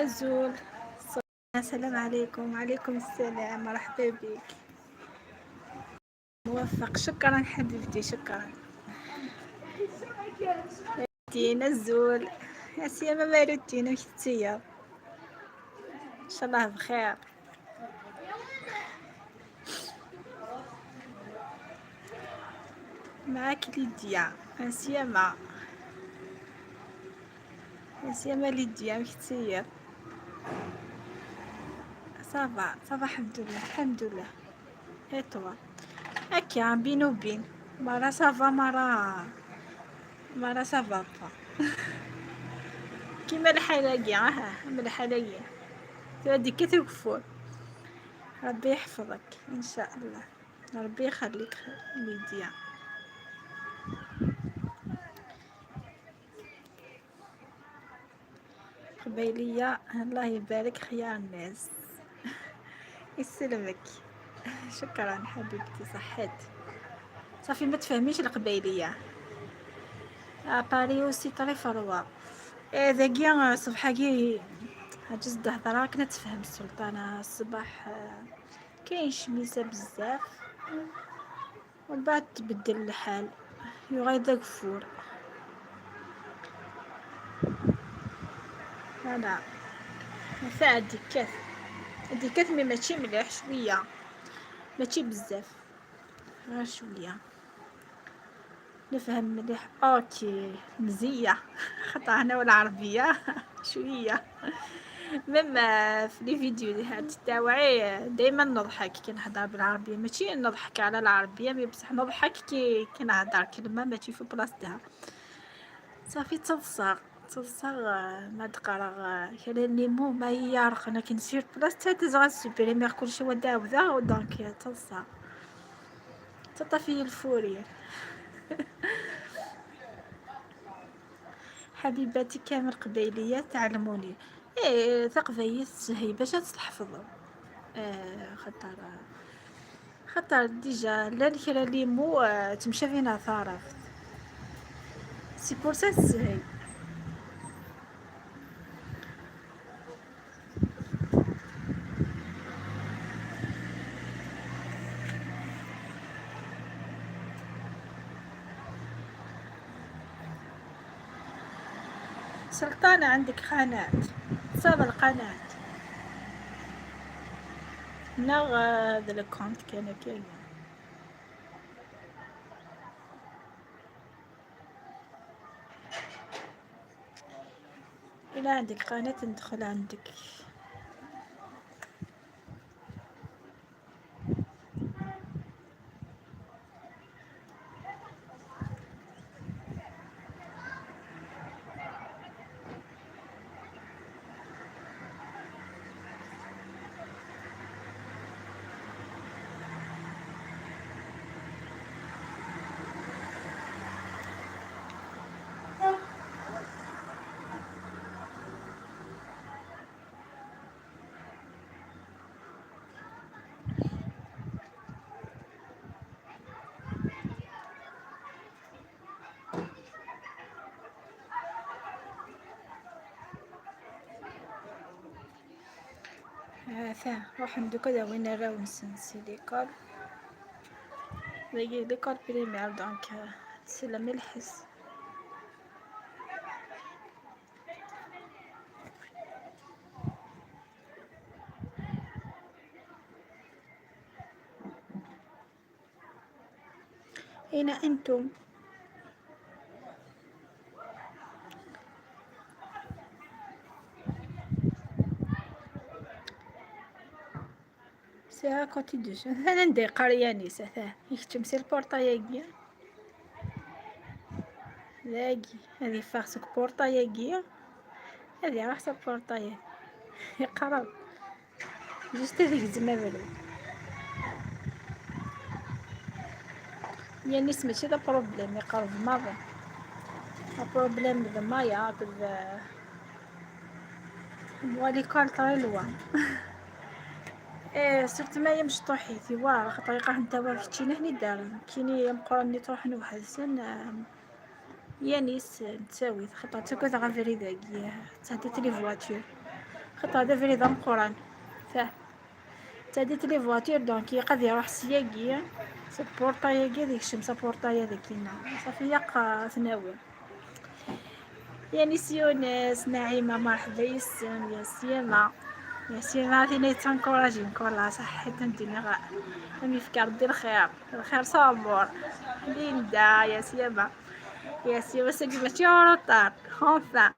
أزول. السلام عليكم. وعليكم السلام، مرحبا بك. موفق، شكرا حبيبتي، شكرا. دين الزول يا سيما مالوتين وكتيا، ان شاء الله بخير. معاك ليديا سيما، يا سيما ليديا وكتيا. صافا صافا، الحمد لله الحمد لله. اي توا هكا بين وبين، مرة صافا مرة صافا با كيما الحلاقي. من الحلاقي تودي كثر كفور. ربي يحفظك ان شاء الله، ربي يخليك ليديا. قبيلية، الله يبارك خيار الناس. يسلمك، شكرا حبيبتي، صحيت. صافي ما تفهميش القبيلية. باري اوسي طري فروا. ذاكيا صبحاكي عجز هضرة كنا تفهم السلطانة الصباح. كاين شميسة بزاف ومن بعد تبدل الحال يغير كفور. لا فيها ديكات مي ماشي مليح، شوية ماشي بزاف، غير شوية نفهم مليح. اوكي مزية خطا هنا والعربية شوية. مما في لي فيديوهات تاوعي دايما نضحك كي نهضر بالعربية، ماشي نضحك على العربية مي بصح نضحك كي نهضر كلمة ماشي في بلاصتها. صافي تصغ ما تقرا كلام لي مو ما يارق انا كنسير بلاصتها تزغى سوبريمير كلشي وداوذا ودونك تصغ تطفي الفورير. حبيباتي كامل قبيليات تعلموني. ايه ثقفية هي باش تحفظوا. خطر ديجا لا الكرا لي مو تمشى فينا ثارفت سي بور سا تسهي. سلطانة عندك قناة، صاب القناة نغ ذا الكونت كاين إلا عندك قناة ندخل عندك. ثا روح ندوك هذا وين راو نسنسي ليكول ذاكي ليكول بريمير دونك تسلم الحس. أين أنتم؟ سي كوتي دوش أنا ندي قرياني سثاه يكتم سي البورطا ياكيا لاقي هذه فاخسك بورطا ياكيا هذه راح بورطا يقرب جست هذيك زمابلو يعني سمعتي هذا بروبليم يقرب مرة بروبليم ذا ياكل موالي كال طريلوان. صرت ما يمش طوحيتي واه طريقة نتا وافتينا هني دار كيني مقرني تروح نوحد سن يانيس نتساوي خطر تكوت غافري ذاكي تهدت لي فواتور خاطر هذا فريد القران فاه تاديت لي فواتير دونك يقد يروح سياقيا سبورطايا كاع ديك الشمس بورطايا ديكينا صافي ياق ثناوي. يا نيس يونس نعيمه مرحبا يسم يا سيما يا سيما ثاني تنكوراجينك والله صح تنديني غا امي فيك ربي الخير الخير صابور ليندا يا سيما يا سيما ساكي ماشي روطار خونفان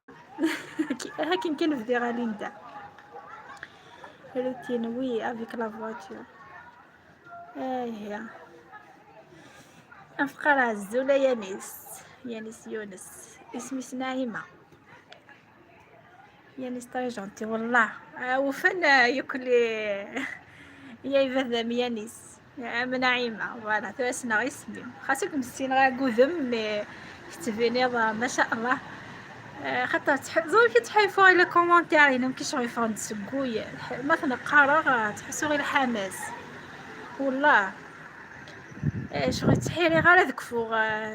هاكين كنبدي غا ليندا روتين وي افيك لا فواتور هي أفقر عزولة يانيس يونس اسمي نعيمة يانيس طري جونتي والله وفن يكلي يا يفذم يانيس من نعيمة فوالا تواسنا اسمي خاصك مسين غا قذم كتبيني ما شاء الله خاطر زوي كي تحيفوا لي كومونتير مكيش غيفوا نتسقوي مثلا قرا تحسوا غير الحماس والله شغل تحيري غير هذاك فوق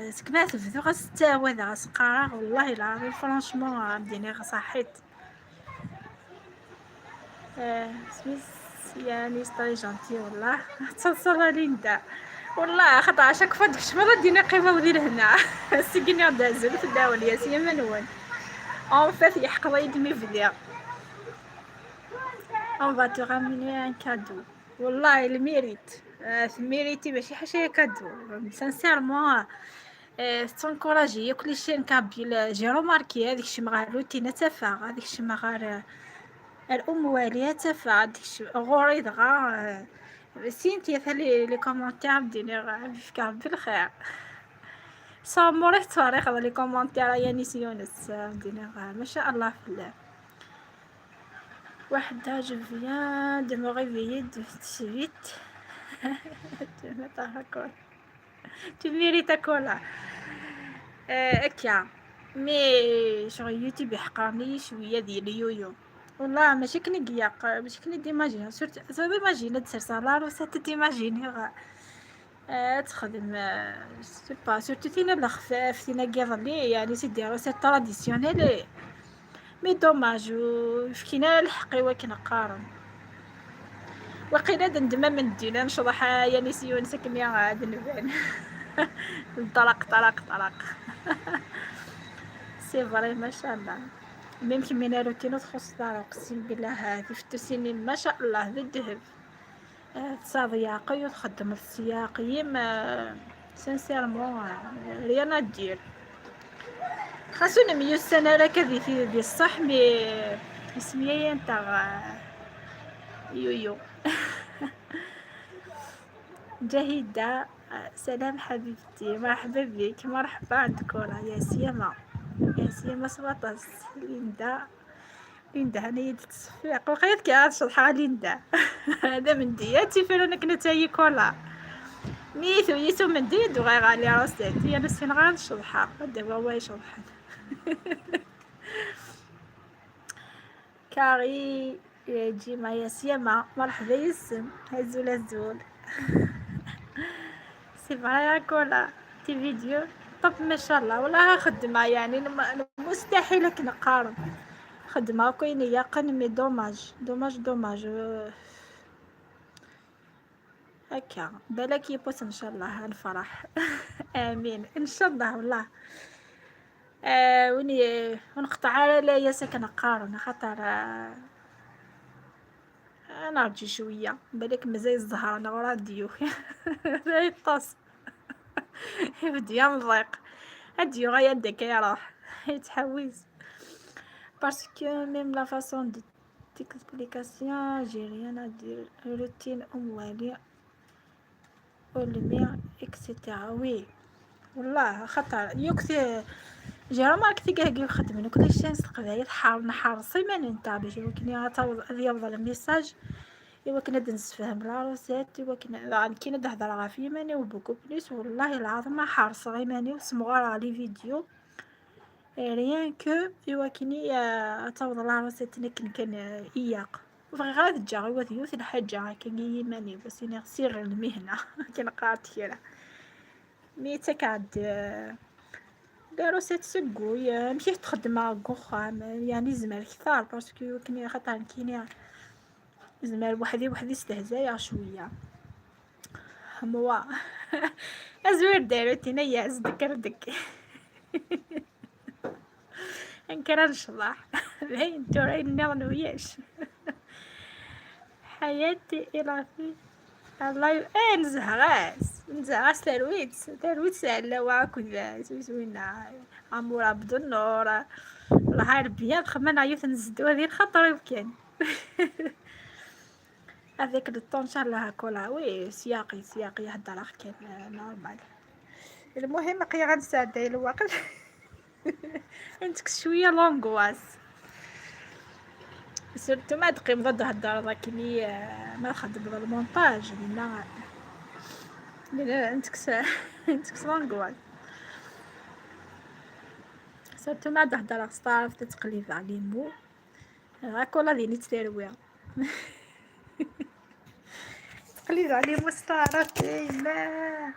سكنات الفيديو غتستاوى هذا غتقرا والله العظيم فرانشمون بديني صحيت سميت يعني ستاري جونتي والله تصل ليندا والله خاطر عشاك فدك شمال دينا قيمه ودير هنا سيكني غدا زلت الداول يا سي منون اون فات يحق يدمي فيديو اون فا تو راميني ان كادو والله الميريت ميريتي ماشي حاجه كادو سانسيرمون تنكوراجي كل شيء نكابي جي روماركي هذيك الشيء مغار روتينا تافا هذيك الشيء مغار الام واليه تافا هذيك الشيء غوري دغا سينتي ثالي لي كومونتير ديني فيك ربي الخير صاموري تاريخ لي كومونتير يا نيس يونس ديني ما شاء الله في الله واحد je viens de me réveiller de suite tu mérites ta cola هكا مي شغل يوتيوب يحقرني شويه ديال اليويو والله ماشي كني قياق ماشي كني ديماجين سورت ديماجين تسير صالار وسات ديماجيني تخدم سي با سورتو تينا الخفاف تينا كيضلي يعني سيدي روسيت تراديسيونيل مي دوماج فكينا الحقي وكنا قارن وقيلا دندما من دينا نشطح يا نسيون سكني عاد نبان طلق سي فري ما شاء الله ميم كمينا روتين تخص دار اقسم بالله هذه في سنين ما شاء الله بالذهب تصاضياقي وتخدم السياقيم سانسيرمون ريانا دير خاصونا 100 سنه راك هذه ديال الصح مي اسميه نتاع يويو جهيدة سلام حبيبتي مرحبا بك مرحبا عندك ولا يا سيما سباطاس ليندا هنا يد تصفيق وقيت كي عاد شطحة ليندا هذا من دياتي فين كنا تايي كولا يسو من ديد وغير على راساتي انا سين غير شطحة دابا هو يشطحن كاري جيما يا سيما مرحبا يسم هزول سي فري كولا تي فيديو طب ما شاء الله والله خدمه يعني مستحيل نقارن خدمه كاين يقن مي دوماج هكا بالك يبوس ان شاء الله الفرح امين ان شاء الله والله ونقطع على لا ياسك نقارن خاطر انا رجي شويه بالك مزاي الزهر انا راديو لا يطاس يبدي مضيق اديو غا يدك يروح يتحوز باسكو ميم لا فاصون دو تيكسبليكاسيون جي ريان ادير روتين اموالي والميع اكسيتيرا وي والله خطر يكثر جا رماركتي كاع يخدموا كل شيء نسقدايا نحار سيمانه نتاع باش يمكن يعطيو يفضل الميساج ايوا كنا نسفهم العروسات ايوا كنا نهضر غا في يماني وبوكو بليس والله العظيم ما حارص غير يماني وسمغار لي فيديو ريان كو ايوا كني تعوض العروسات كان اياق غير تجا غير ذيوث الحاجه كان يماني بس انا سير المهنه كان قارت كيرا ميتك عاد دارو سيت سكوي مشيت تخدم كوخام يعني زمال كثار باسكو كني خاطر كيني زمال وحدي استهزايا شويه موا ازوير دارو تينيا ازدكردك انكر الشلاح الحين تورين نغنو وياش حياتي الى في الله نزهغاس ترويت على واكد سوينا عمور عبد النور الله ربي خمنا عيوت نزدو هذه الخطر يمكن هذاك الطون ان شاء الله هاكولا وي سياقي يهدر كان نورمال. المهم قيا غنساعدي الوقت انتك شويه لونغواس سيرتو ما تقيم ضد هالدار كيني ما خدم المونتاج لا انتك لونغواس سيرتو ما تهدر ستارف تتقليد على مو هاكولا ديني تسيرويا تقليد على مستعرفتي لا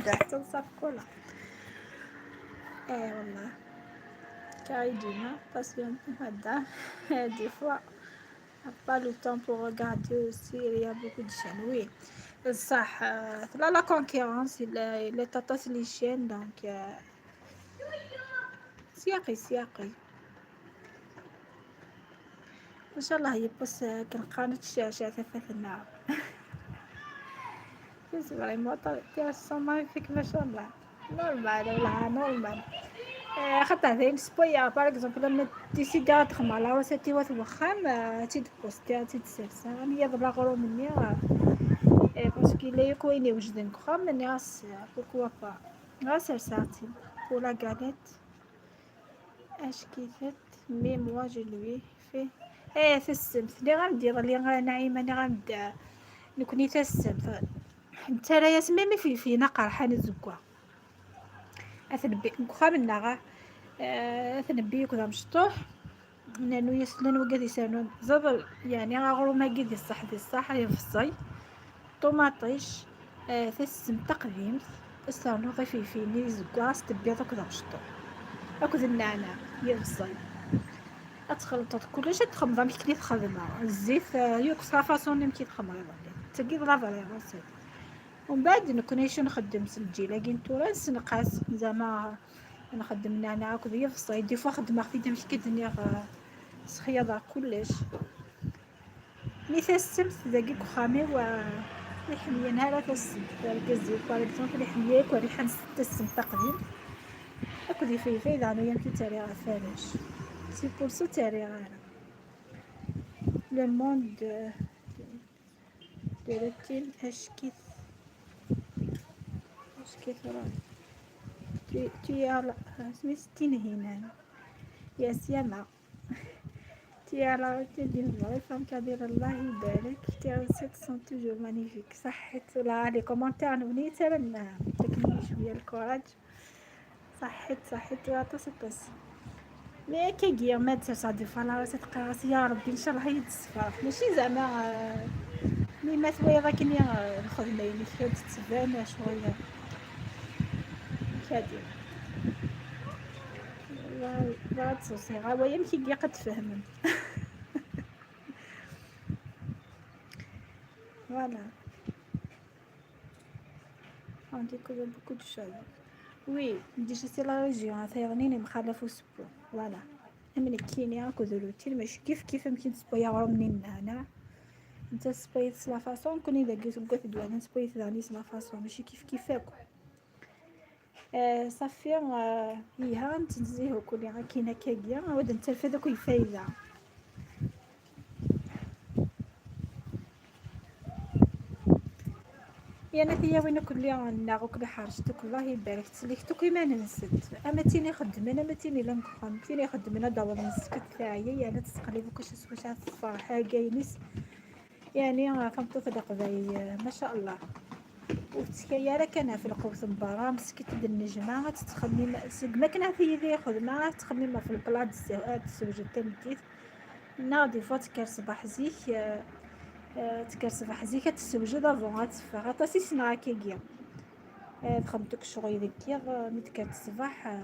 دحت نصف كلها والله كاي ديما باسيون هدا دي فوا pas le temps pour regarder aussi il y a beaucoup de chaînes oui صح là la concurrence il est تطاس لي chaînes donc سياقي ان شاء الله يبص كنقانة الشاشة ثلاثة النار c'est vraiment intéressant magnifique ما شاء الله نورمال ولا نورمال خاطر هذاين سبويا باغ اكزومبل لما ديسيدي تخدم على راساتي وتوخام تيدبوستي تيتسرسا هي ضربة غرو مني باسكو لا يكويني وجدن خام مني غاس بوكوا با غاس رساتي ولا قالت اش كيفت مي موا جو لوي في في السمت اللي غندير اللي نعيمه اللي غنبدا نكوني تا السمت انت راه ياسمي في نقر حان الزكوا اثنبي خام النغا اثنبي كذا مشطوح نانو يسلن وقد يسانون زبل يعني غاغرو ما قد يصح دي الصح يفصي طوماطيش في السم تقديم السانو غفيفيني زكواس تبيض كذا مشطوح اكد النعناع يفصي اتخلطت كلش تخمض مكلي تخدمها الزيت يوكس رافاسون مكي تخمر تقيض لافالي راسي ومن بعد نكونيش نخدم سجيله كنتورا نقاس زعما نخدم النعناع كذا يفصي دي فوا خدمه خديت مش كدني سخيضه كلش مثل السبت دقيق خامي و يحمي نهار السبت الكزيك ولا في الحميك ولا حنس السبت تقديم اكو في دانو يمكن تاريخ فارش سي بور سو تاريخ لو موند دو روتين اش كيف راه تيار سميتين هنا يا سيما تيار تدي الله فهم كبير الله يبارك تيار سيت سون توجور مانيفيك صحت ولا لي كومونتير نبني ترنا تكني شويه الكوراج صحت واطس مي كي ما تسا دي فلا تقراس يا ربي ان شاء الله يتصفى ماشي زعما مي ما ثوي راكني الخدمه يعني كي تتبان شويه كادير والله تصوصي غا يمكن كي قد تفهمن فوالا on découvre beaucoup de choses oui ديجا سي لا ريجيون ثيغنيني مخالفو سبو فوالا من كيني هاكو دروتي ماشي كيف يمكن تسبويا غرو منين هنا انت سبيت لا فاصون كوني اذا قلت بقيت دوان سبيت ثاني لا فاصون ماشي كيفاكو صافي هيها نتنزيهو كولي غا كاينه كاكيا عاود نتلفى داك الفايده يعني ثيا وين كلي ناغو كلي حارجتك الله يبارك تسليكتو كيما ننسد اما تيني خدمنا اما تيني لنكخم تيني خدمنا دابا نسكت تاعي يعني تسقلي كاش سويشات الفرحه كاينيس يعني فهمتو في دقباي ما شاء الله وتسكيا راه كان في القوس مباراه مسكت د النجمه تتخمم ما كنا في يدي خدمه تخمم في البلاط السوجه تمديت ناضي فوت كار صباح زيك تكرسف حزيكة السوجة دافون غاتفا غطاسي سنا كيكيا خدمتك شغل ذكيغ ميت كانت الصباح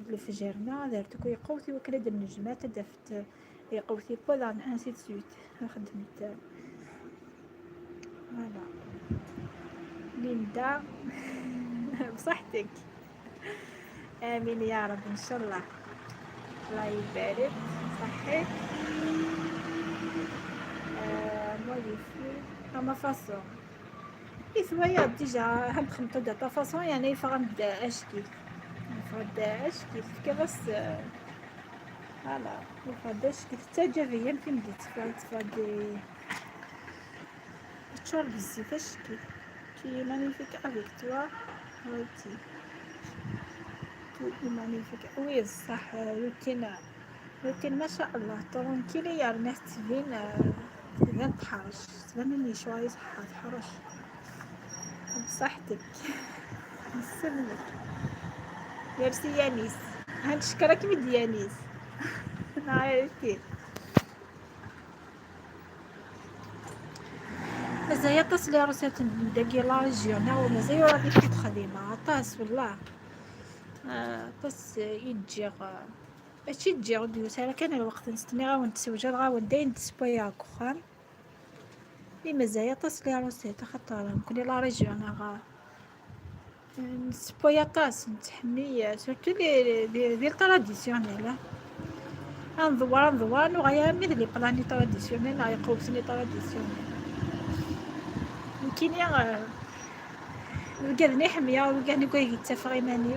الفجرنا درتك يقوتي وكلا د النجمات دفت يقوتي بولا انسي تسويت خدمت فوالا ليندا بصحتك امين يا رب ان شاء الله الله يبارك صحيك موليفي اما فاصون إثويا ديجا هم خمتو دا فاصون يعني فغنبدا اشكي فغنبدا اشكي كيفاش فوالا مفرداش كتتجريا فين بديت تفادي تشور بزاف اشكي كي مانيفيك افيك توا هايتي تو مانيفيك وي صح روتين ما شاء الله طرونكيلي يا رميت تبين تحرش تبان شوية صحة تحرش بصحتك نسلمك ميرسي يانيس هنشكرك من يانيس عرفتي مزايا تصلي راسات داكي لا ريجيون هو مزايا راه كيف خديمة عطاس والله بس يتجيغ ماشي تجيغ دوز على كان الوقت نستني غا ونتسوجد غا وداين تسبويا كوخان لي مزايا تصلي راسات خاطر كوني لا ريجيون غا نسبويا طاس نتحمي سورتو لي طراديسيونيل نضوار نغيا مثل لي بلاني طراديسيونيل يقوسني طراديسيونيل كينيا وكادني حمية وكادني كوي يتفق إيماني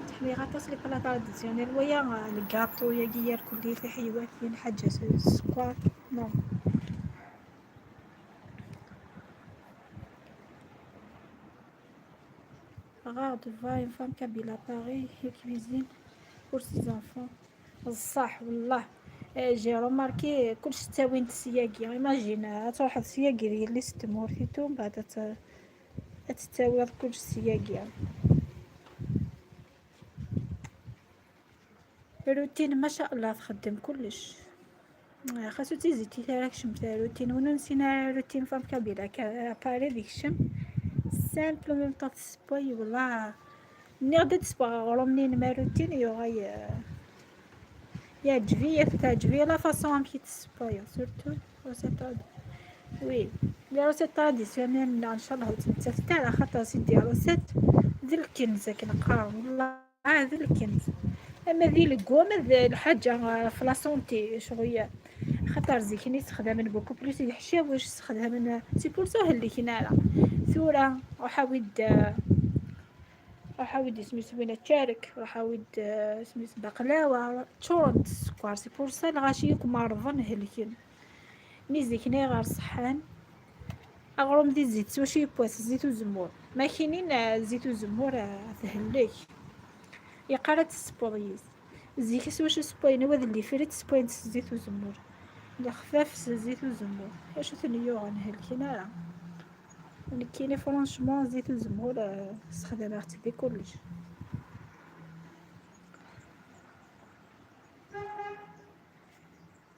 تحمي غاطاس لي بلا طراديسيونيل ويا الكاطو يا كيار كلي في حيوات فين حاجة سكوار نو Regarde, va une femme qui habille à Paris et cuisine pour ses enfants. صح والله جي روماركي كلشي تاوين السياقي ايماجين تروح السياقي ديال لي ست مورفيتو من بعد تتاوي كلشي السياقي الروتين ما شاء الله تخدم كلش خاصو تيزيتي تاعك شمتا روتين وانا نسينا روتين فام كابيلا باري ديك الشم سامبل ميم طاط سبوي والله مني غدا تسبغ غرو منين ما روتين يغاي تعجبي لا فاصون كي تسبايا سورتو روسيت وي لي روسيت طراديسيونيل ان شاء الله تمتاز تاع خاطر سيدي روسيت ذي الكنز كنقراو والله ذي الكنز اما ذي الكوم الحاجه في لاسونتي شغل خاطر زيكني تخدم من بوكو بليس يحشي واش تخدم من سي بور سو اللي كاينه ثوره وحاود سميتو بين تشارك وحاود سميتو بقلاوه تشورت السكر سي بور سا الغاشي معرضن هلكين ميزي كني غير صحان اغرم دي الزيت واش بواس زيت وزمور ما كاينين زيت وزمور تهلك يقرات السبوريز زيك واش سبوين هو اللي فريت سبوين زيت وزمور اللي خفاف زيت وزمور اش ثنيو غنهلكين راه كاينه فرانشمون زيت وزمور استخدامات في كلش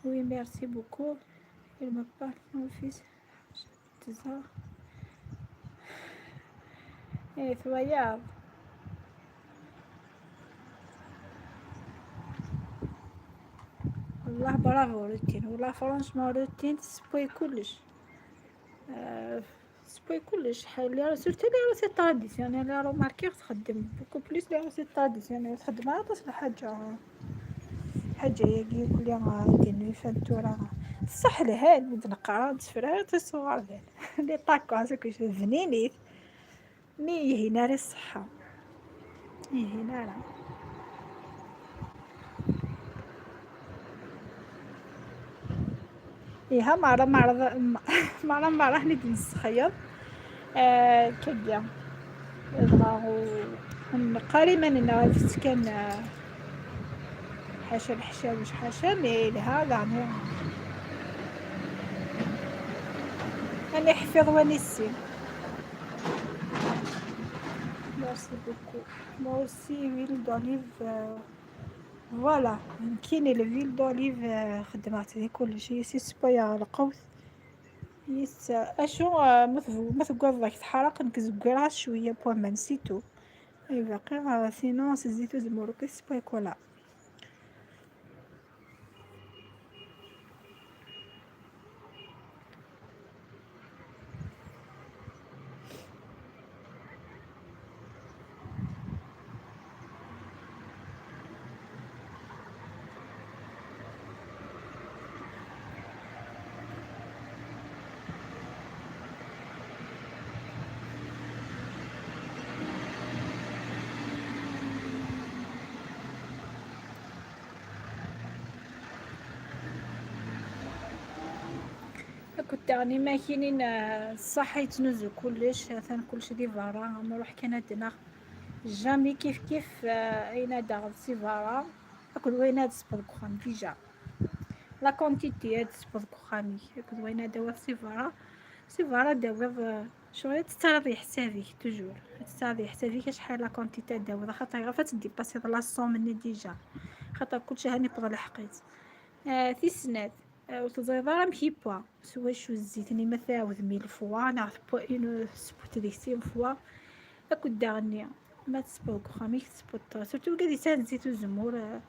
Oui, merci beaucoup. Il me parle, mon fils. C'est ça. incroyable. والله برافو روتين والله فرونشمون روتين تسبوي كلش تسبوي كلش حال سورتو لي روسيت طراديسيونيل راه ماركي تخدم بوكو بليس لي روسيت طراديسيونيل تخدم على تصل حاجة يجي كل يوم عادي فانتورا صح لها نقرا نتفرا تصور لي طاكو هذاك فنيني مي هنا راه الصحة هنا راه إيها مرة هني نسخيط كديا يبغاو قريبا إنه كان حاشا الحشاوش حاشا مي لهذا أنا حفظ ونسي ميرسي بوكو موا أوسي ويل دوليف فوالا كاين الفيل دوليف خدمات هذه كلشي سي سبايا القوس يس اشو ما تقعد راك تحرق نكزكرها شويه بوان ما نسيتو اي باقي سينو سزيتو زمورو كيس بايكولا. كنت راني ما كاينين الصح يتنزل كلش ثان كلشي ديفارا نروح كندنا جامي كيف اين داغ سيفارا اكل وين هاد سبور كوخام ديجا لا كونتيتي هاد سبور كوخامي اكل وين هاد سيفارا داوغ شغل تسترضي حسابك توجور تسترضي حسابك شحال لا كونتيتي داوغ خاطر غير فتديباسي لا صوم مني ديجا خاطر كلشي هاني بغا لحقيت في السنات وتزيض ماشي بوا سوا شو الزيت اني ما تعاود 1000 فوا نعرف بوا اون سبوت ديك 100 فوا اكو داغني ما تسبوك خاميك تسبوت سورتو قادي سان زيت وزمور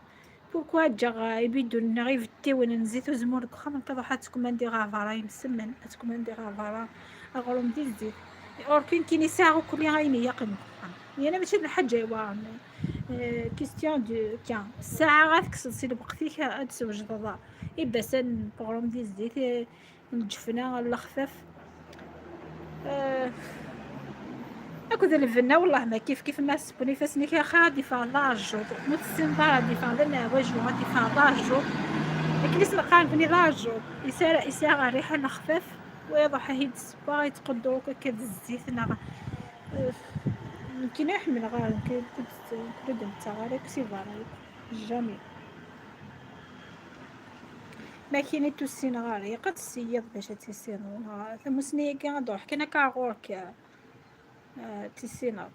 بوركوا جا يبيدو نغيف تي وانا نزيت وزمور خام كضحا تكوماندي غافارا يمسمن تكوماندي غافارا اغلوم دي الزيت اوركين كيني ساعه كل عيني يقن انا ماشي الحاجه يوان كيستيون دو كان ساعه غاتكسل سي بقتيك تسوج ضضا يبسن بغروم دي الزيت نجفنا الخفاف اكو ذا الفنا والله ما كيف ما سبوني فاسني كي خادي فالاجو متسن بارا دي فالنا وجهو غادي فالاجو لكن اسم قان بني لاجو يسار ريحه الخفاف ويضح هيد السبا يتقدروا كذا الزيت نا يمكن يحمل غير كنت ردم تاع سيفارا جميل ما كاين توسين غاري قد السيد باش تيسينو ثم سنيه كان دوح كنا كاغورك تيسينو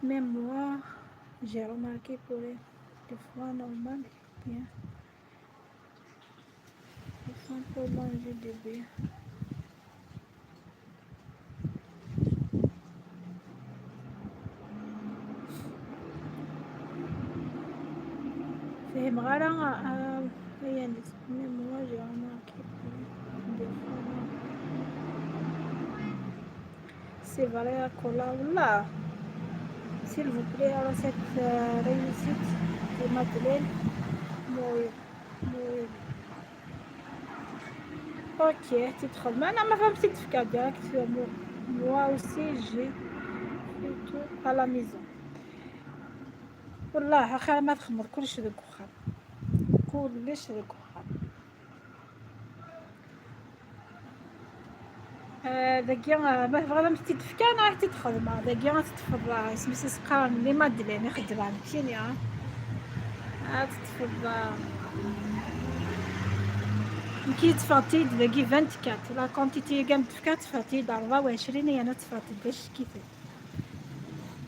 même moi j'ai remarqué pour les fois normal bien ils sont pour manger des bien فهم غير يعني même moi j'ai remarqué pour des fois c'est vrai كولا والله s'il vous plaît alors cette réussite de Madeleine موي اوكي تدخل ما انا ما فهمت تفكر ديريكت في moi aussi j'ai fait tout à la maison والله اخر ما تخمر كلش ذاك وخر كلش ذاك وخر ذاكيا ما بغا ما تدفكا انا راح تدخل مع ذاكيا تتفضل اسمي سقان لي مادلين يخدران فيني تتفضل كي تفاطيد ذاكي 24 لا كونتيتي كاع تفكا تفاطيد 24 هي انا تفاطيد باش كيفاه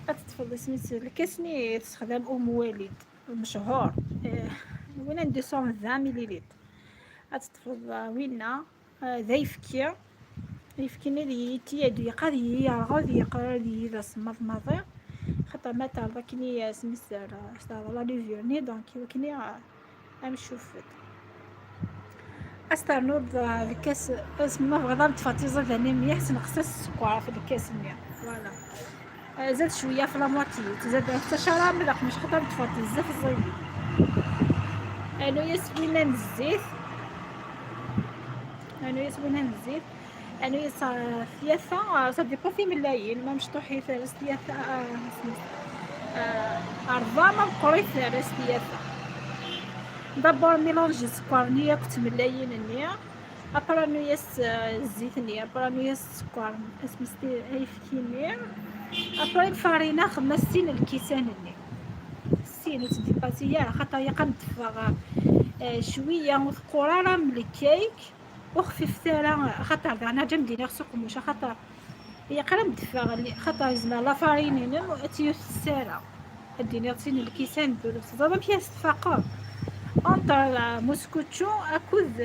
تتفضل سميتو الكاسني تستخدم ام والد مشهور وين 220 مليلتر تتفضل وينا ذا يفكيني لي تيادو يقضي يغض يقضي ذا صمض ماضي خاطر ما تعرف كني سميتو لا ليفيرني دونك كني نشوف استرنوض الكاس اسمه بغضا تفاطيزه ثاني مليح تنقص السكر في الكاس مليح فوالا زاد شويه في لاموتي تزاد حتى شراب ملق مش خاطر تفاطي بزاف الزيت انو يسوينا الزيت انو ثلاثه صدي بوفي ملايين ما مشطوحي ثلاث ثلاثه أربعة ما بقري ثلاث ثلاثه دابا ميلونجي السكر نيا كنت ملايين نيا ابرا نياس الزيت نيا ابرا نياس السكر اسمستي هاي فكينير ابرا الفارينه 50 الكيسان نيا السين تديباسي يا خاطر يقد تفغ شويه وثقوره من الكيك وخفيف ثلا خاطر انا جمدي نغسق مش خاطر هي قرا مدفغ خاطر زعما لا فارينين واتيو الساره اديني غسين الكيسان بلوس ضرب فيها استفاقة اونتر موسكوتشو اكوذ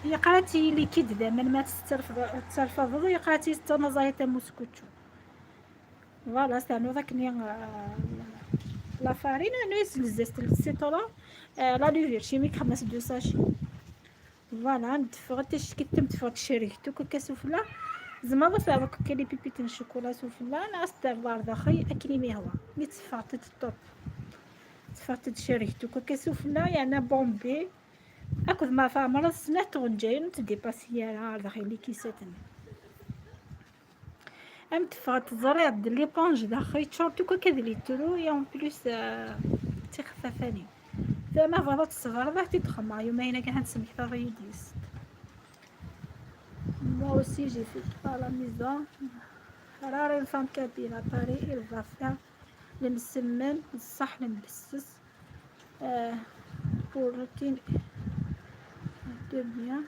يقراتي لي كيد دائما ما تسترفض يقراتي ستنظايتا موسكوتشو فوالا سانو ذاك لا فارين نويس لزاست السيطرة لا لوفير شيميك 5 ساشي فوالا ندفغت كتم تفغت شريكتو كاسوفلا زعما بس هذاك كاين بيبيت الشوكولا سوفلا انا استغفر داخي اكلي ميهوا مي تفغت الطوب تفغت شريكتو كاسوفلا يعني بومبي اكد ما فامر سنه تغنجاين تديباسيا داخل لي كيساتن ام تفغت زريض لي بونج داخل تشورتو كذلي ترو يا اون بليس تخففاني فما فضات الصغار ذا تدخل يومين كان تسمح ريديس moi aussi j'ai fait à la maison راه الفام كابينة باري الفافا نسمن الصح نبسس pour routine de bien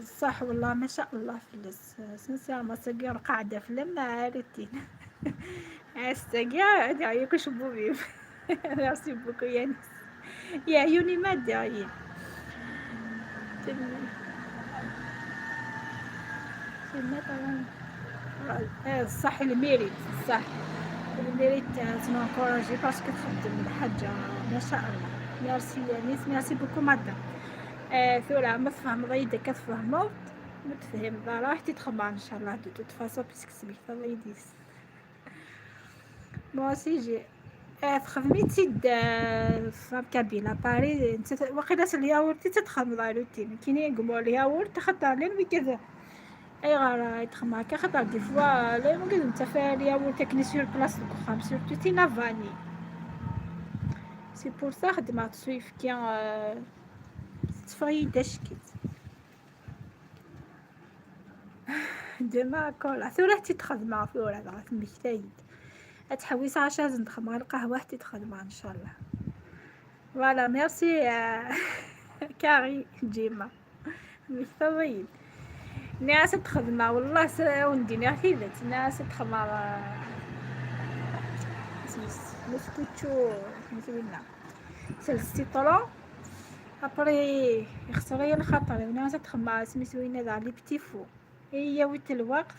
صح والله ما شاء الله فلس سنسير ما سقير قاعدة في لما عارتين عستقيا دعيك شبو بيف راسي بوكو يانس يا عيوني ما داعين صح الميريت صح الميريت تنكوراجي باسكو تخدم الحاجة ما شاء الله ميرسي يانيس ميرسي بوكو مادام ثورة ما تفهم ضيدة كتفهمو متفهم راح تتخمع ان شاء الله دو توت فاصون بيسك سميت ضيديس موا سيجي تخدمي تسيد فام كابينة باري انت وقيلا الياورت تتخدم لا روتين كاين يقولوا الياورت خطر لين كذا اي غار يتخمع كخطر دي فوا لا ممكن انت فيها الياورت تكني سور بلاص الكخام سورتو تينا فاني سي بور سا خدمات سويف كيان تفاي داشكيت ديما كولا ثورة تتخدم ثورة غا المجتهد اتحويس عشان نخمر القهوة تتخدم ان شاء الله فوالا ميرسي كاري جيما مستويين ناس تخدم والله وندي ناس ناس تخمر مسكوتشو مسوينا سلسي طلع ابري يخسري الخطر وناس تخمر سميتوينا ذا لي بتي فو هي وقت الوقت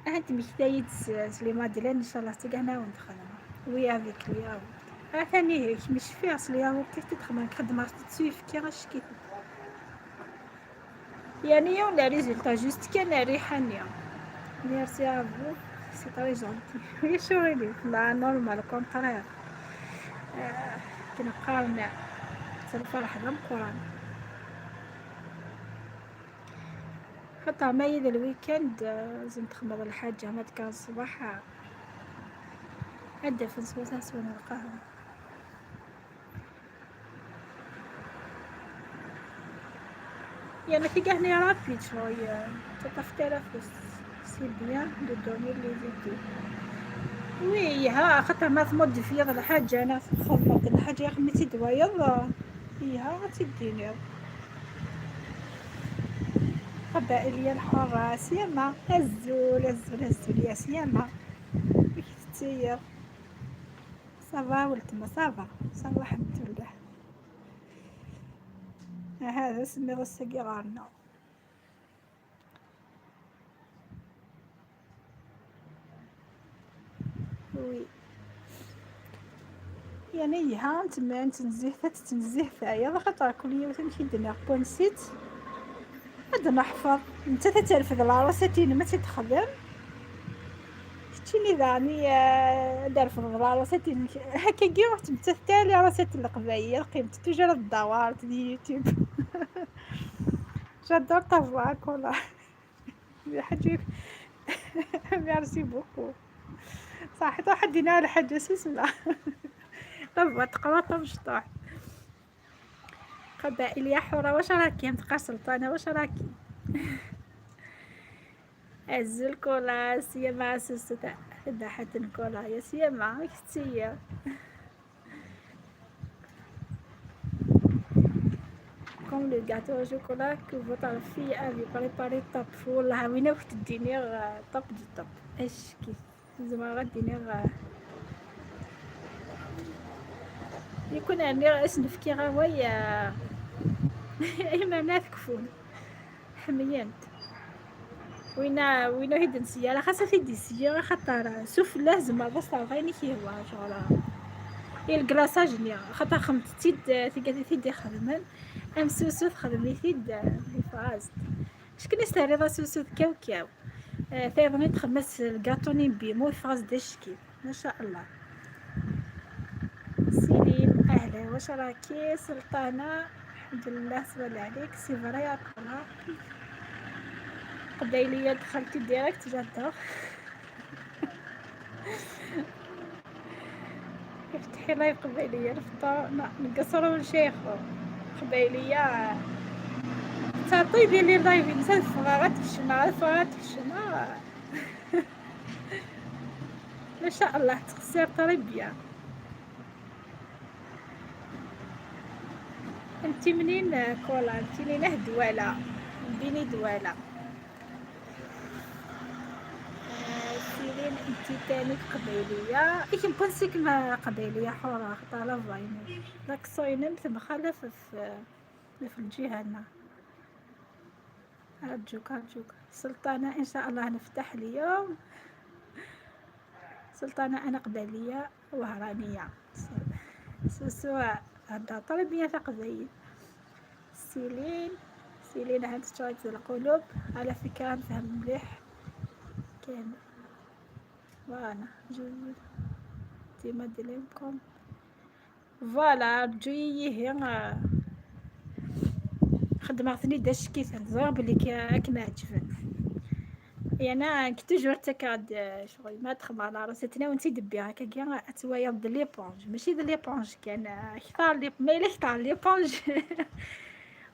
انت محتاج سليمان دلان ان شاء الله تلقانا وندخلنا ويا فيك اليوم ثاني هيك مش فيها اليوم كيف تدخل خدمة تسويف كي غاش كيف يعني يوم لا ريزلتا جوست كان ريحانيا ميرسي افو سي طري جونتي هي شغلي لا نورمال كونترير كنقارن الفرح ضم قران حتى مايد الويكند لازم تخمر الحاجة ما كان الصباح عدة في نسوساس وانا القهوة يعني تلقاهني رابيد شوية تطفتي سي بيان دو دوني لي فيديو وي ها خاطر ما تمد في يد الحاجة انا خدمت الحاجة خميتي دوايض فيها غتديني قبائلية الحرة سيما الزول يا سيما كيف تسير صافا ولتما صافا الحمد لله هذا سمي الصغيرنا وي يعني ها نتما تنزيه فيا خاطر كل يوم تمشي دنا بونسيت هذا نحفظ انت تتعرف العروستين ما تتخدم شتيني ذاني دار في العروستين هكا كي رحت تتالي عروست القبايل قيمت تجرى الدوار دي يوتيوب جادور طفوا كولا حاجه ميرسي بوكو صح واحد دينا على حاجه سيسلا طب تقرا مشطوح قبائل يا حورة واش راكي متقى سلطانة واش راكي عزل كولا سيما سوسة داحة كولا يا سيما كتيا comme le gâteau au chocolat que votre fille avait préparé top والله وين وقت الدينير طب دي طب ايش كيف زعما الدينير يكون عندي اش نفكي غاوية ايما ناثكفون حميانت وين هيد نسيا لا خاصة في دي سيا خاطر سوف لازم بس غيني كي هو شغل الكلاصاج نيا خاطر خمتتيد تيقاتي تيدي خدمن ام سوسوث خدمي تيد فاز شكون يستهري سوسوث كاو ثايظني تخمس الكاطوني بيمو فاز دشكي ما شاء الله. سيلين اهلا واش راكي سلطانة؟ الحمد لله سوال عليك سي فري اكلها قبيلية دخلتي ديريكت جادور افتحي لايف قبيلية رفضة نقصرو ونشيخو قبيلية تعطي لي لايف انسان فغارات في الشنا ما شاء الله تخسر طريبيا. انتي منين كولا؟ انتي لينه دوالة بيني دوالة. سيرين انتي تاني قبيلية ايش نبونسيك ما قبيلية حورة خطالة فايني لك صوينم ثم خلف في الجهة هنا. أرجوك سلطانة إن شاء الله نفتح اليوم. سلطانة أنا قبلية وهرانية سوى هدا طلبية تقضي. سيلين هاد شوية القلوب على فكرة نفهم مليح كان وانا جوي ديما ديليمكم فوالا رجوي هي خدمتني داش كيفن زغ بلي كما عجبن يعني كنت جورت كاد شغل ما تخمر على راسيتنا وانتي دبيها كاع اتوايا د ليبونج ماشي د ليبونج كان اختار لي ميلي اختار ليبونج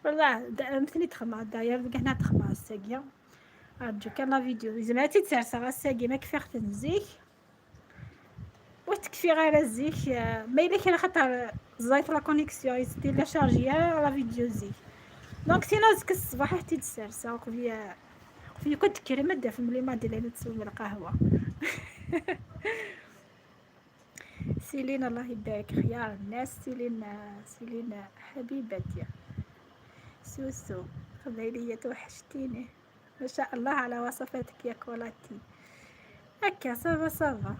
والله مثلي تخمر داير كاع تخمر الساقيه ارجو كان لا فيديو زعما تتسرسا الساقيه ما كفيخ تنزيك وتكفي غير الزيك ميلي كان خاطر زايت لا كونيكسيون يستي لا شارجيه لا فيديو زيك دونك تينازك الصباح حتى تسرسا في كنت كريمة دافع ملي ما دير لنا تسوي القهوة سيلين الله يبارك خيار الناس. سيلين حبيبتي سوسو قبيلية توحشتيني ما شاء الله على وصفاتك يا كولاتي هكا صافا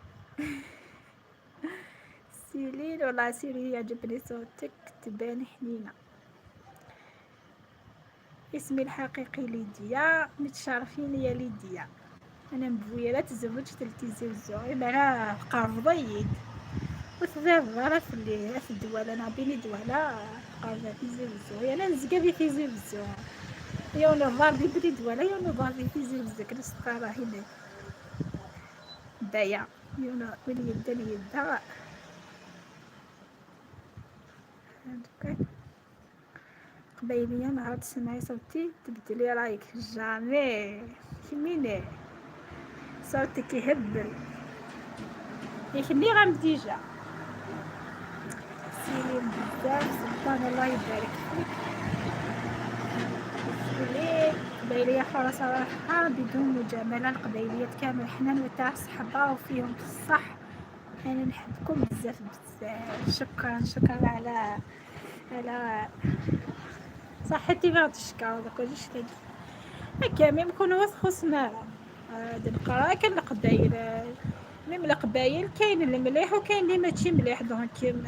سيلين والله سيري يعجبني صوتك تبان حنينة. اسمي الحقيقي ليديا متشرفين يا ليديا انا مبويه لا تزوجت تلتزوجو انا قارضيد وتذبر في الدوالة انا بيني دوالة قارضة تزوجو انا نزقى بي تزوجو يوم الضار بي بدي دوالة يوم الضار بي تزوجو كنت قارة هنا دايا يوم ولي يدني يدا قبيلية نهار تسمعي صوتي تبدلي رايك جامي كميني صوتك يهبل يخلي غام ديجا. سيلين بزاف سلطان الله يبارك فيك. سيلين قبيلية حورة صراحة بدون مجاملة القبيليات كامل حنان وتاع صحبة وفيهم في الصح انا نحبكم بزاف شكرا على صحتي غير تشكر داك كلشي تاعي هكا ميم كونوا وسخوس مالا هاد القرا كاين القبايل ميم القبايل كاين اللي مليح وكاين اللي ماشي مليح دونك كاين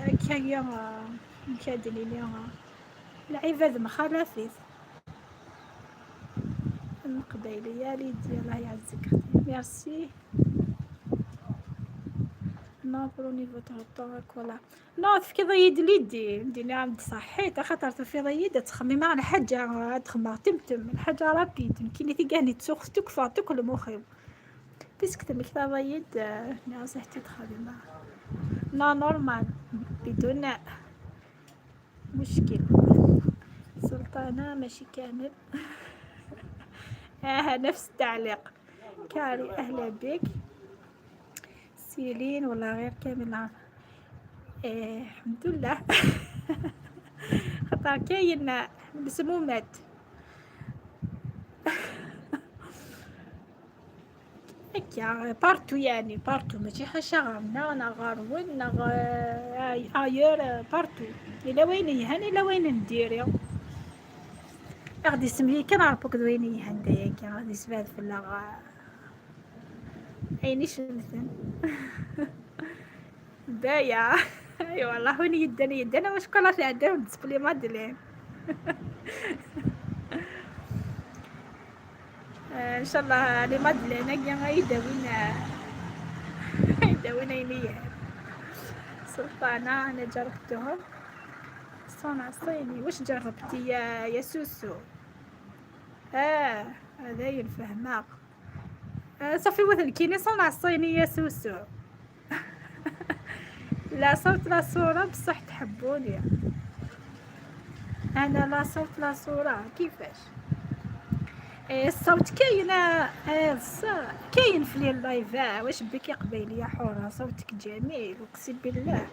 لي العباد مخالفيت القبايليه ليدي الله يعزك ميرسي. نابروني فوتر ولا نوض في ضيد ليدي ندير عند صحيت خاطر في ضيد تخمم على حاجه تخمم تمتم الحاجه رابيد يمكن تيقاني تسوق تكفى تاكل مخيم بيسكت مكتا ضيد نصيحتي تخمم لا نورمال بدون مشكل. سلطانه ماشي كامل نفس التعليق كاري اهلا بك. سيلين ولا غير كامل الحمد لله خاطر كاين مسمومات. هكا بارتو يعني بارتو ماشي حاشا غارنا نا غاروين نا ايور بارتو إلا وين يهان إلا وين ندير غادي سمي كنعرفوك دوين يهان دايا غادي سباد في اللغة عيني شمثن بايا اي والله وين يدنا واش كلها في عندنا ونتسبلي مادلين ان شاء الله لي مادلين هكا يداوين عينيا سلطانة انا جربتهم صنع صيني. واش جربتي يا سوسو؟ هذايا الفهماق. صافي مثل كيني صنع الصيني يا سوسو. لا صوت لا صورة بصح تحبوني انا لا صوت لا صورة كيفاش؟ الصوت كاين كاين في اللايف واش بك قبيليه حوره صوتك جميل اقسم بالله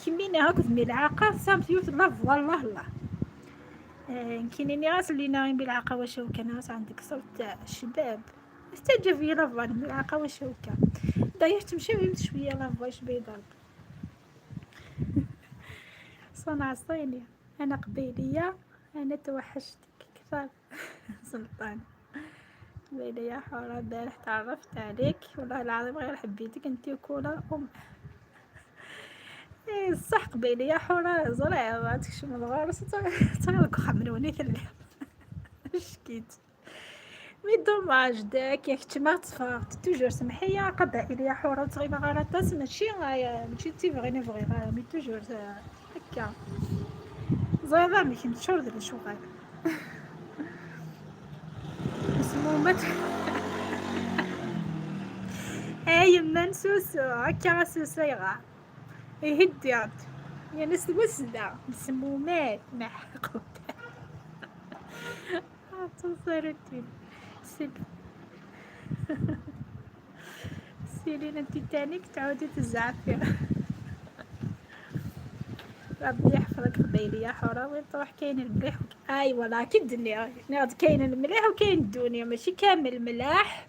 كمينا هاك ملعقه صامت يوت لا والله الله كاينين راس اللي نايم بالعقه واش هو كان عندك صوت شباب استجب في لافان بالعقه واش هو كان داير تمشي شويه لافا بيضرب صنع صيني. انا قبيليه انا توحشتك كثر سلطان قبيليه يا حوره البارح تعرفت عليك والله العظيم غير حبيتك انتي وكولا صح قبيليه يا حوره زرع تكشم الغارس تغلق خمروني ثلي شكيت مي دوماج داك ياك تما تفاقت توجور سمحيه قبائليه حوره تغيب غلطاس ماشي تي فغيني فغي مي توجور هكا زايده مي كنت شور ديال الشغل مسمومات يما سوسو هكا سوسو يغا يهديات يا ناس وسدة مسمومات محقوبة تصرتي سيرين انتي تانيك تعودي تزعفي ربي يحفظك قبيلية حورة وين تروح كاين المليح اي والله كد اللي ناض كاين المليح وكاين الدنيا ماشي كامل ملاح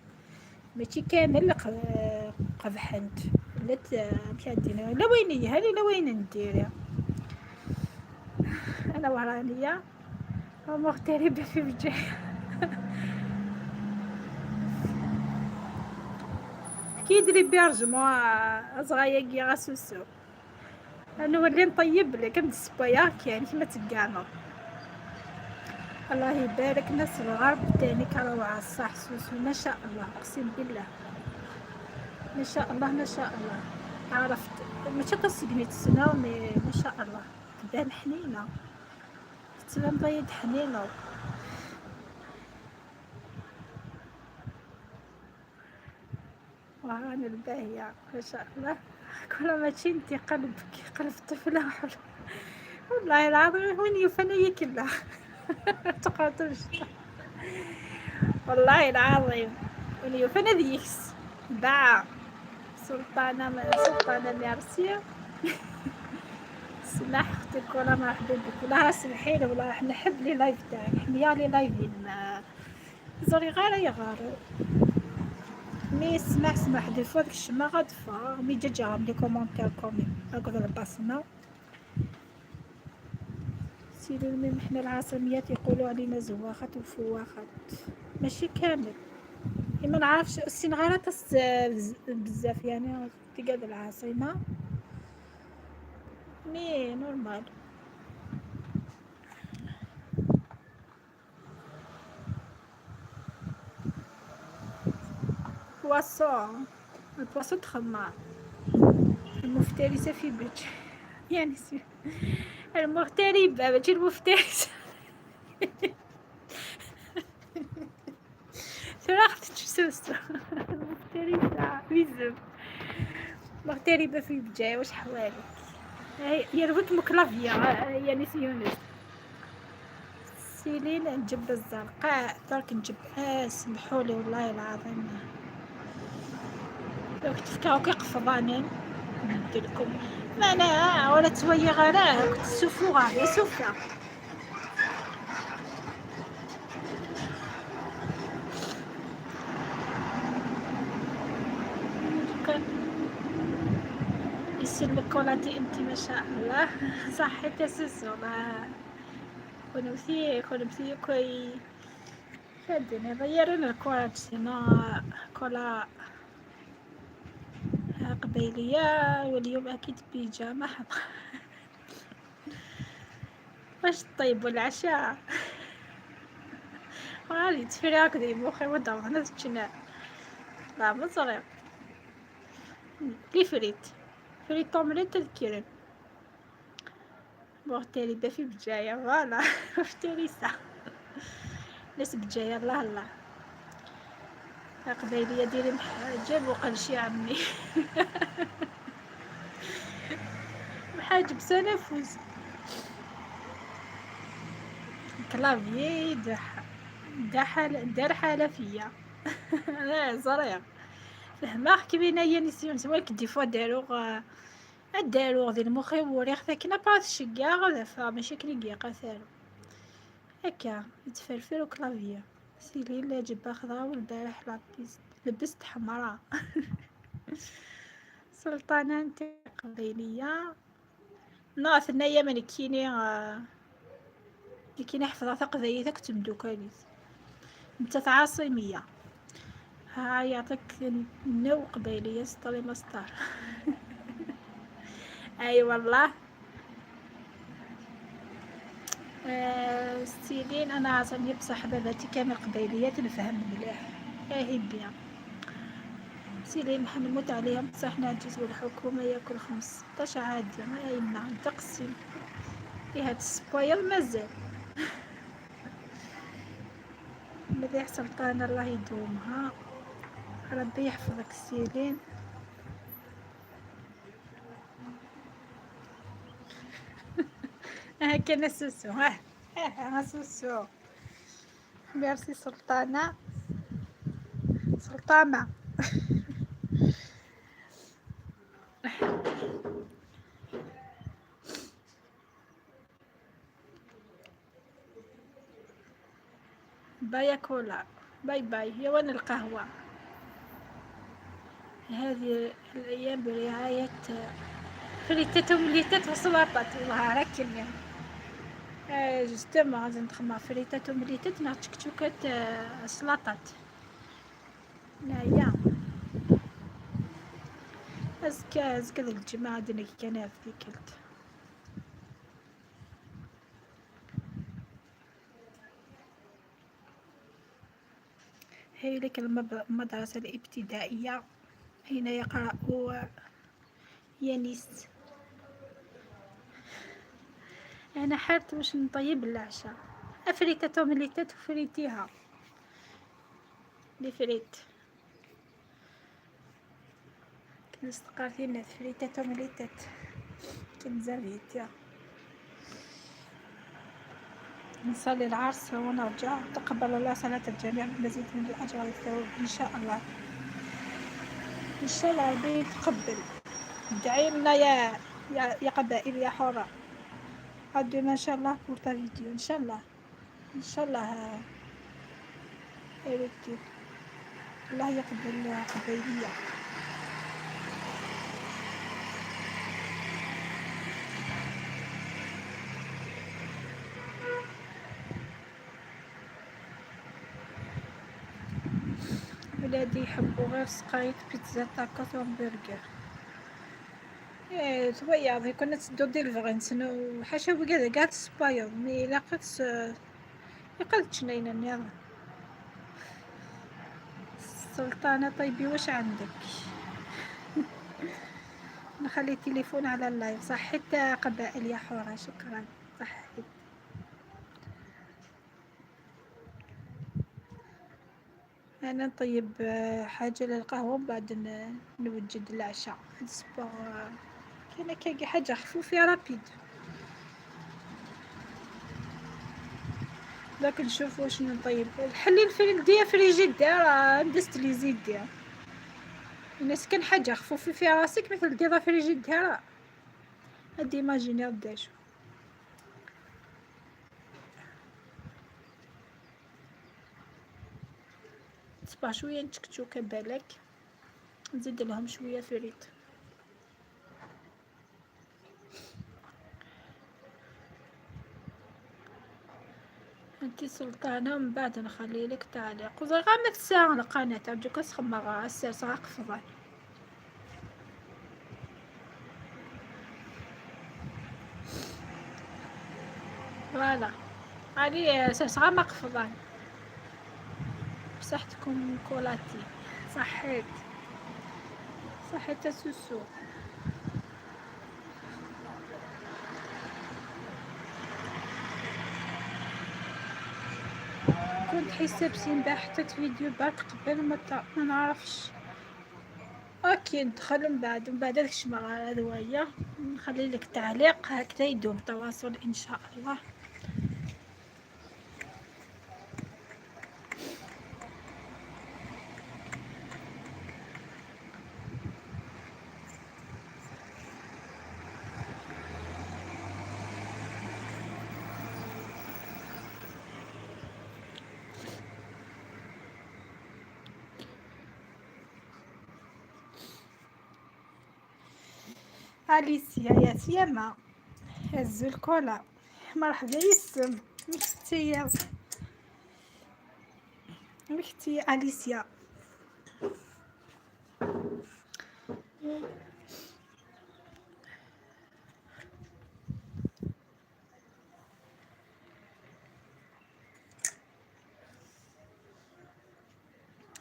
ماشي كامل قبحنت لا كادينا لا وين هذه لا وين ندير انا ورانيه ومغتربه في وجهي كيدري بيرجموا صغايا كي غاسوسو انا ولي نطيب لك هاد السبايا كاين كيما تقانو الله يبارك ناس الغرب تاني كروعه صح سوسو ما شاء الله اقسم بالله ما شاء الله ما شاء الله عرفت ماشي قصدني تسناو ما شاء الله تبان حنينه تبان بيض حنينه وانا الباهيه ما شاء الله كل ما تشي انتي قلب طفله والله العظيم وين يفني كلها تقاطرش والله العظيم وين يفني ذيكس باع سلطانة ميرسي سمح اختك ولا مرحبا بك ولا سمحيلي ولا راح نحب لي لايف تاعك حميا لي لايفين زوري غير يغار مي سمح دي فوا ديك الشما غادفا مي جاهم لي كومونتير كومي هاكا البصمة سيدي المهم حنا العاصميات يقولوا علينا زواخات وفواخات ماشي كامل ما نعرفش السنغالات بزاف يعني تقعد العاصمة مي نورمال بواسون البواسون تخمار المفترسة في بيت يعني المغتربة ماشي المفترسة شرحت تشوسو المغتربة بزاف مغتربة في بجاي واش حوالك يروك مكلافيا يعني سيونس سيلين نجيب الزرقاء درك نجيب سمحولي والله العظيم لو كنت تفكاو كيقفضانين نديرلكم معناها ولا تسوي غير كنت تسوفو غير سوفا يسلمك ولاتي انت ما شاء الله. صحيت سوسو الله. كونو مثي كوي خدني غيرنا الكوات سينا كولا قبيلية، واليوم أكيد بيجامة حط. واش طيب العشاء؟ غادي تفري هكذا مخي ودار هنا تشنا لا مصري كي فريت طومريت الكريم بوغتالي دافي بجاية فوالا. وفتالي سا ناس بجاية الله الله قبيلية ديري محاجب وقلشي عمي. محاجب سنفوز كلافيي دار حالة فيا. لا صريح فهماخ كي هي نسيون سواك دي فوا داروغ ذي المخي وريخ ثاكنا باث شقا غدا فماشي كلي قاثالو هكا يتفرفر كلافيا سيلي لا جبه خضرا والبارح لبست حمراء. سلطانة انت قبيلية ناث نايا من كيني حفظة ثقذية كتم دوكاليت انت عاصمية ها يعطيك نو قبيلية سطري مستار. اي والله. ستيلين انا عاصمية بصح باباتي كامل قبيليات نفهم مليح هي بيان سيلي نموت عليهم بصح نعجز والحكومة ياكل 15 عادي ما يمنع تقسم فيها تسبويل مازال مليح سلطانة الله يدومها ربي يحفظك سيلين. كان سوسو سوسو ميرسي سلطانة بايا كولا باي باي يا وين القهوة. هذه الأيام برعاية فريتات ومليتات وسلطات والله راك جوستومون غادي نخمم فريتات ومليتات مع تشكتوكات سلطات نايا أزكى ذيك الجماعة دينا كان في كلت هي لك المدرسة الابتدائية هنا يقرأ يانيس. أنا حارت باش نطيب العشاء أفريتات ومليتات وفريتيها لي فريت كنستقرتينا فريتات ومليتات كنزريتيها نصلي العرس ونرجع تقبل الله صلاة الجميع بمزيد من الأجر والثواب إن شاء الله إن شاء الله ربي يتقبل. ادعي لنا يا قبائل يا حرة قدنا إن شاء الله بورتا فيديو إن شاء الله إن شاء الله إيريكي الله يقبل قبيلية. ولادي يحبوا غير سقايط بيتزا تاكوس وهمبرجر تويا كنا تسدو دير الفغنسنو حاشا بقى قاعد سبايض مي لاقت يقلت شنينا يلا سلطانة طيبي واش عندك. نخلي التليفون على اللايف صحيت قبائل يا حورة شكرا صحيت. أنا نطيب حاجة للقهوة وبعد نوجد العشاء الصباح كاينة كاكي حاجة خفوفة رابيد داك نشوف واش نطيب. حلي الفريك ديال فريجيدير ندست لي زيت ديال الناس كان حاجة خفوفة في راسك مثل ديال فريجيدير هادي ماجينير داشو تصبح شوية نتكتوكة بالك نزيد لهم شوية فريت انتي سلطانة ومن بعد نخلي لك تعليق وزي غير ما تساعة القناة ترجوك اسخمة غا السير صغاق فضاي فوالا هادي سير مقفضان بصحتكم كولاتي صحيت صحيت السوسو كنت حسابسين باه حطيت فيديو بعد قبل ما نعرفش اوكي ندخل من بعد داك الشمع هذا هي نخلي لك تعليق هكذا يدوم التواصل ان شاء الله. أليسيا يا سيما هزو الكولا مرحبا يسم مختي أليسيا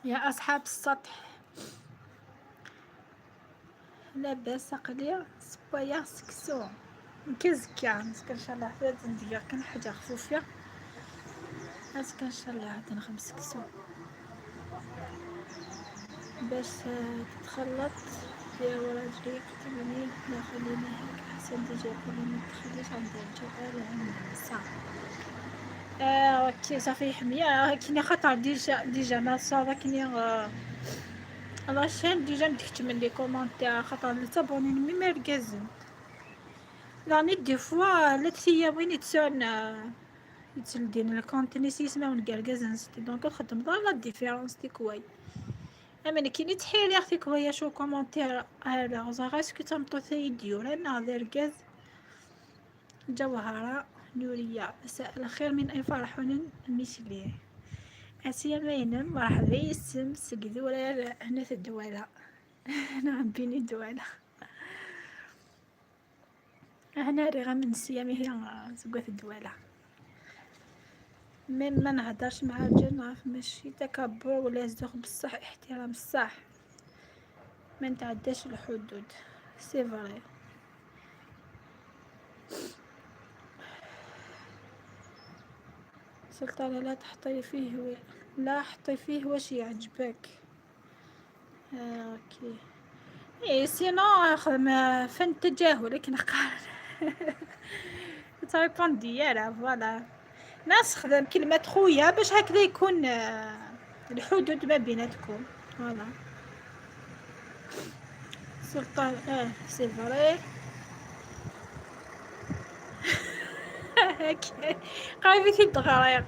يا أصحاب السطح لاباس قليل سبايا سكسو كزكا نسكن ان شاء الله حتى ندير كان حاجه خفوفه نسكن ان شاء الله حتى نخمس كسو باش تتخلط يا ولد ريك تمني لا خلينا هيك احسن ديجا كل ما تخليش عند الجبال عند الساعه اوكي صافي حميه كاين خطر ديجا ما صافا كاين لاشين ديجا مديكت من لي كومونتير خاطر التابوني مي مركزين راني دي فوا لاتيا وين يتسون يتسلدين الكونتيني سيسما ونقرقز نستي دونك نخدم لا ديفيرونس تيكواي اما كاين تحيلي اختي كوايا شو كومونتير هذا زغا اسكو تمطو ثيديو رانا ذركز جوهرة نورية مساء الخير من اي فرح مثلي اسيا ماينم مرحبا يسم سقدورة هنا في الدولة هنا عم بيني الدولة هنا رغم من سيامي هي سقوة الدولة من ما نهدرش مع رجال نعرف ماشي تكبر ولا يصدق بصح احترام الصح ما نتعداش الحدود سي فري سلطانة لا تحطي فيه لا حطي فيه واش يعجبك اوكي ايه سينو خدم فن التجاهل لكن قال تريبون ديالها فوالا ناس خدم كلمة خويا باش هكذا يكون الحدود ما بيناتكم فوالا سلطان سي فري قريبتي الدغريق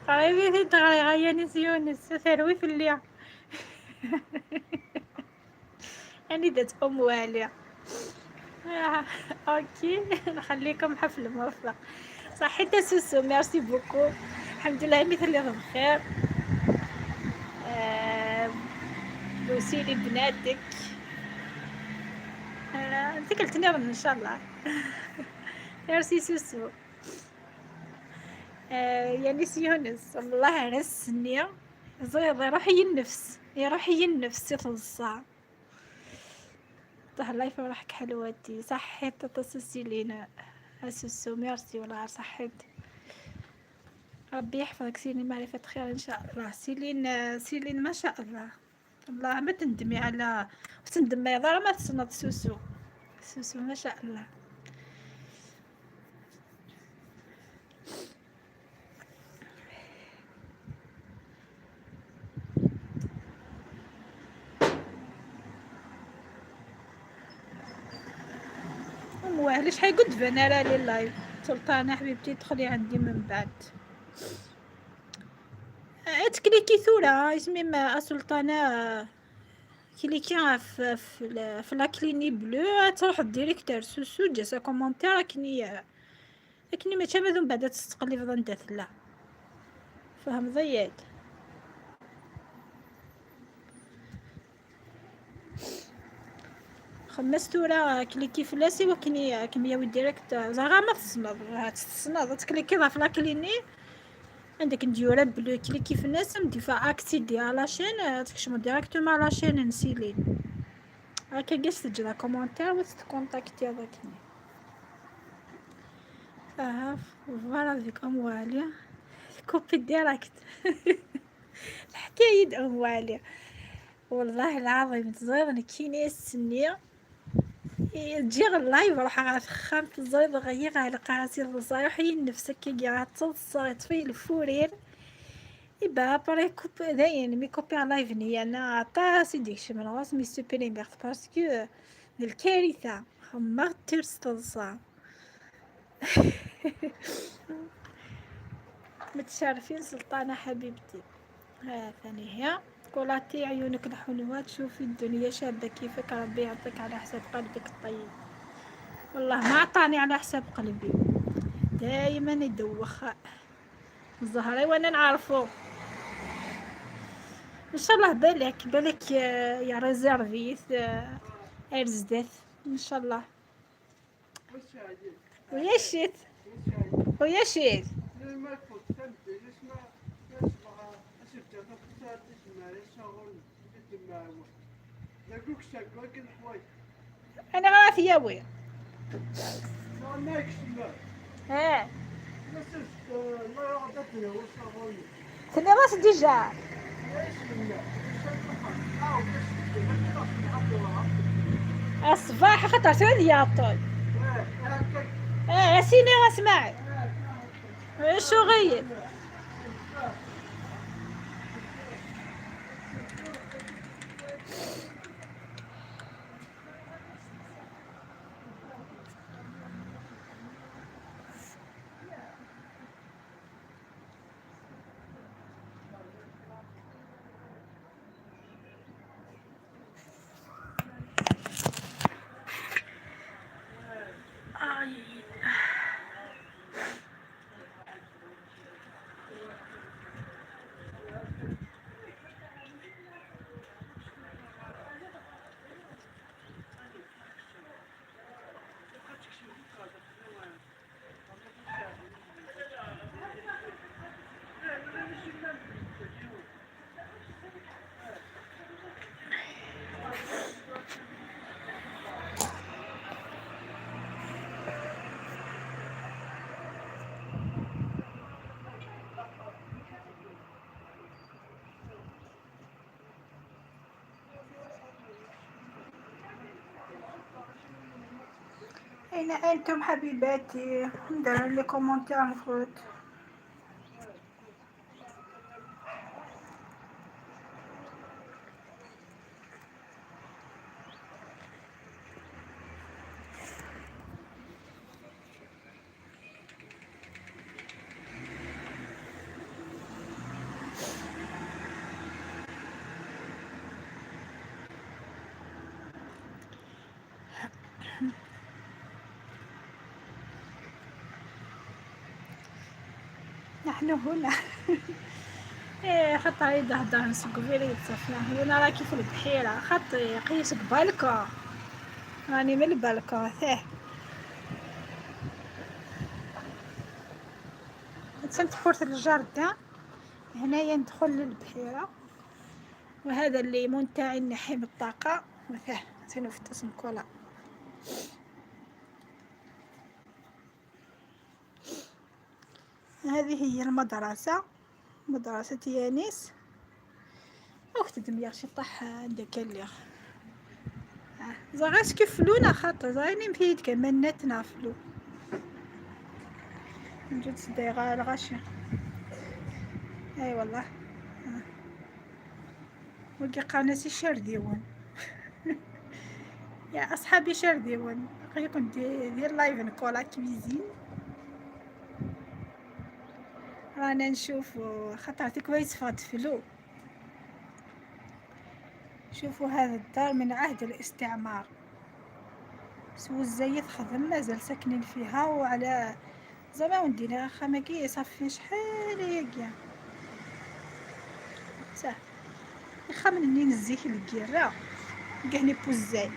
قريبتي الدغريق يا نس يونس ثروي في الليل أني دات أم والية اوكي نخليكم حفل موفق صحيت سوسو ميرسي بوكو الحمد لله مثل اللي بخير بوسيلي بناتك انت قلتني ان شاء الله ميرسي سوسو يا نس يونس والله رسني زيض روحي النفس يا روحي النفس يتلصع الله يفرحك حلوتي صحيت تصصي لينا سوسو ميرسي والله صحيت ربي يحفظك سيلين معرفة خير ان شاء الله سيلين ما شاء الله والله ما تندمي على تندمي ضرا ما تصنط سوسو ما شاء الله واهلش حيقد فانا راه لي لايف سلطانة حبيبتي دخلي عندي من بعد تكليكي ثورة اسمي ما سلطانة كليكي في لاكليني بلو تروح ديريكتور سوسو جا سا كومونتير كني ما تشامذون بعدا تستقلي في ضندات لا فهم ضيّد. خمست ورا كليكي فلاسي وكني كمياوي ديريكت زعما ما تصنض تكليكي في لاكليني عندك نديورا بلو كليكي في الناس نديفا اكسيدي على لاشين تكشمو ديريكتومون لاشين نسيلين هكا كاع تسجل لا كومونتير وتكونتاكتي هذاكني فوالا ديك ام والية كوبي ديريكت الحكاية ام والية والله العظيم تزويغني كي نستني تجي اللايف راح غتخام في الزايد غير على قاسي الرصايح نفسك كي غتصل تطفي الفورير يبقى ابري كوبي داين مي كوبي لايف ني انا طاسي ديكشي من راس مي سوبريمير باسكو الكارثة خما ترسطلصا متشارفين سلطانة حبيبتي ها ثاني هي كولاتي عيونك الحلوة تشوفي الدنيا شابة كيفك ربي يعطيك على حساب قلبك الطيب والله ما عطاني على حساب قلبي دايما يدوخ الزهري وانا نعرفو ان شاء الله بالك يا ريزيرفيت ارزدت ان شاء الله ويا شيت ويا شيت انا ما في ياوي ها تني راس ديجا الصباح خطر سعودي يا طول سيني اسمعي شو غير أين أنتم حبيباتي؟ ندير لي كومونتير المفروض نحن هنا خط عيد هدر نسوق فيري تصفنا هنا راه كيف البحيرة خط قيسك بالكا راني من البالكا ثاه تسمت فورت الجردة هنايا ندخل للبحيرة وهذا الليمون تاعي نحي بالطاقة وثاه سنفتس نكولا هذه هي المدرسة مدرسة يانيس وقت دمياغ شي طاح عندك اللي زغاس كفلونا خاطر زايني مفيد كمان نتنافلو نجد صديقة الغشي اي والله وقي قناتي شرديون يا اصحابي شرديون يكون دير لايف نكولا كويزين رانا نشوف خطرتك كويس فات فلو شوفوا هذا الدار من عهد الاستعمار سو الزايد خدم مازال ساكنين فيها وعلى زعما ودينا خماكي صافي شحال هيك يخمن اني نزيك الكيرة كهني بوزاي.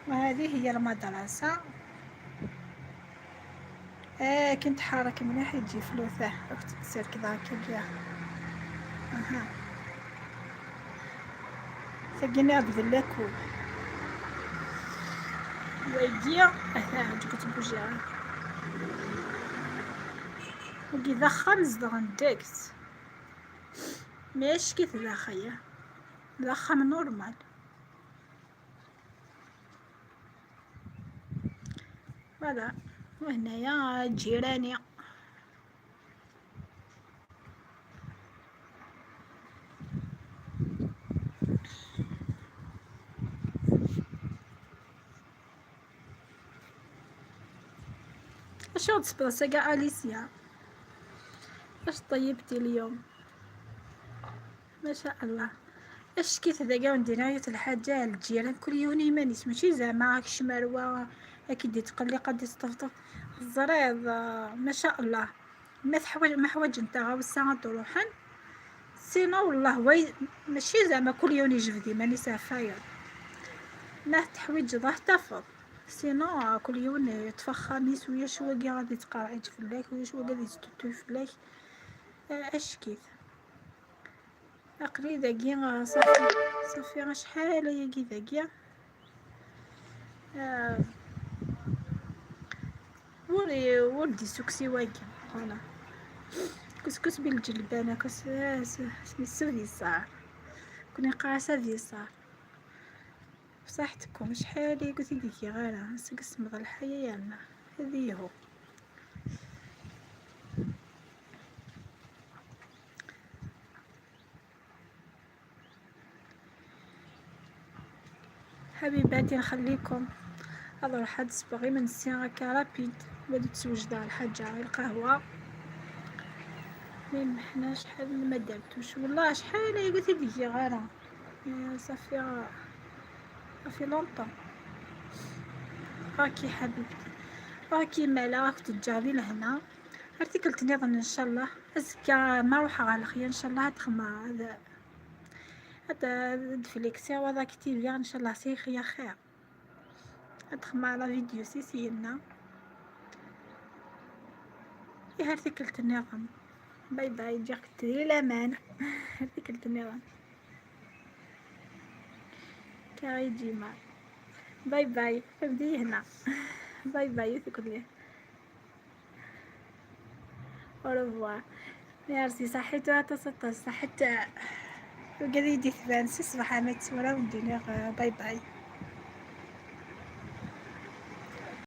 وهذه هي المدرسة. كنت حارك مليح يجي فلوثه وقت تصير كذا كيا. اها ساقيني ابذل لك ويجي جبت بوجيها وكي ذا خمس دغندكت ماش كيف ذا خيا ذا خم نورمال. فوالا وهنايا جيراني. اش تصبر ساقا اليسيا اش طيبتي اليوم ما شاء الله. اش كيف ذا وندير الحاجه الجيران كل يوم يمانيس ماشي زعما هاك شمروه اكيد دي تقلي قد تطفطف الزريض ما شاء الله. ما حواج نتا غاو الساعه تروحن سينو والله وي ماشي زعما كل يوم يجبدي ماني سافاير ما تحويج ضاه تفض سينو كل يوم يتفخميس ويا شويه غادي تقرعي فلاك ويا شويه غادي تطوي فلاك. اش كيف أقري ذاكيا صافي شحال ياكي ذاكيا. ولدي سوكسي واكي هنا كسكس بالجلبانة كس سميتو صار كوني قاسة صار بصحتكم شحال قلتي ديكي غير سقس مضى الحياة يالنا هذي هو. حبيباتي نخليكم هذا راح تسبغي من السيارة كرابيد بدو تسوجدا الحاجة القهوة مين حنا شحال ما درتوش والله شحال قلتي ديكي غير صافي لونطون. راكي حبيبتي راكي مالا راك تجابي لهنا هرتي قلت نظن ان شاء الله ازكى ما روح على الخير ان شاء الله تخمع هذا دفليكسيا وهذا كتير ان شاء الله سيخ يا خير تخمع على فيديو سيسينا يا هرتي قلت نظن باي باي جاك تري الامان هرتي قلت نظن كاي جيما باي باي ابدي هنا باي باي يثقلي أوروفوار. ميرسي صحيتو هاتا 16 صحيت وقالي دي ثبان سي صباح عملت ورا وديني باي باي.